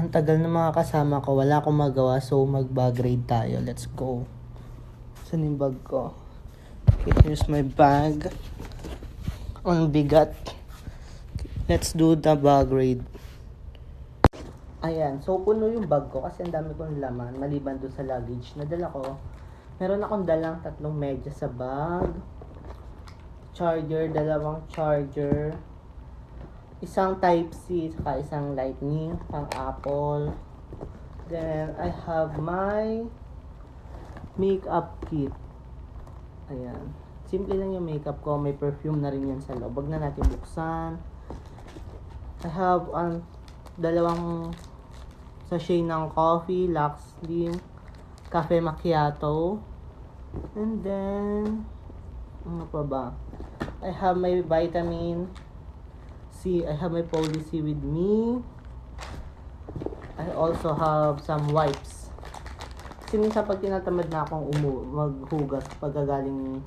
Ang tagal ng mga kasama ko, wala akong magawa, so mag-bag raid tayo. Let's go. Saan yung bag ko? Okay, here's my bag. Ang bigat. Let's do the bag raid. Ayan, so puno yung bag ko kasi ang dami kong laman maliban doon sa luggage na dala ko. Meron akong dalang 3 medyas sa bag. Charger, 2 charger. Isang Type-C, saka isang Lightning, pang Apple. Then, I have my makeup kit. Ayan. Simple lang yung makeup ko. May perfume na rin yan sa loob. Wag na natin buksan. I have 2 sachet ng coffee, Lux Slim, Cafe Macchiato. And then, ano pa ba? I have my vitamin C. I have my policy with me. I also have some wipes. Kasi minsan pag tinatamad na akong maghugas pag gagaling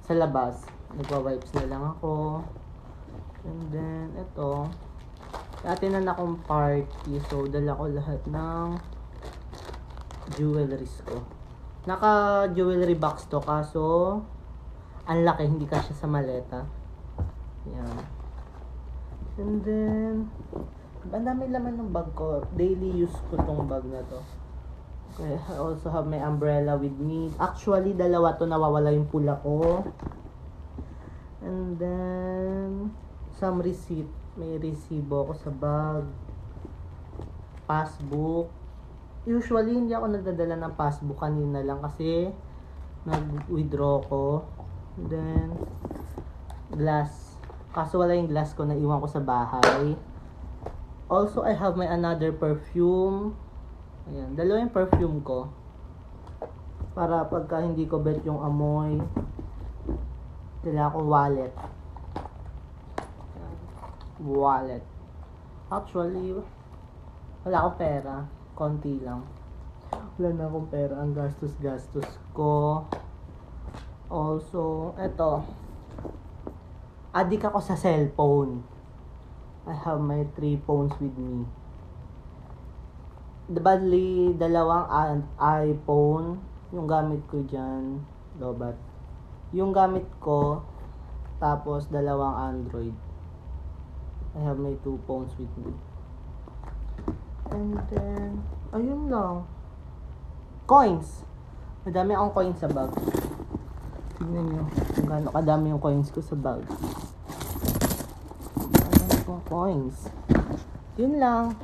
sa labas, nagwa-wipes na lang ako. And then, ito. Atinan akong party. So, dala ko lahat ng jewelries ko. Naka-jewelry box to. Kaso, ang laki. Hindi kasya sa maleta. Yan. And then, ang dami laman ng bag ko. Daily use ko tong bag na to. Okay, I also have my umbrella with me. Actually, 2 to, nawawala yung pula ko. And then, some receipt. May resibo ako sa bag. Passbook. Usually, hindi ako nagdadala ng passbook. Kanina lang kasi nag-withdraw ko. And then, glass. Kaso wala yung glass ko, na iwan ko sa bahay. Also, I have my another perfume. Ayan, 2 yung perfume ko. Para pagka hindi ko bet yung amoy. Dala ko wallet. Wallet. Actually, wala akong pera. Konti lang. Wala na akong pera. Ang gastos-gastos ko. Also, eto. Adik ako sa cellphone. I have my 3 phones with me. Bali, 2 iPhone. Yung gamit ko dyan. Lobat. Yung gamit ko. Tapos, 2 Android. I have my 2 phones with me. And then, ayun lang. Coins. Madami akong coins sa bag. Tignan nyo kung gaano kadami yung coins ko sa bag. Madami akong coins. Yun lang.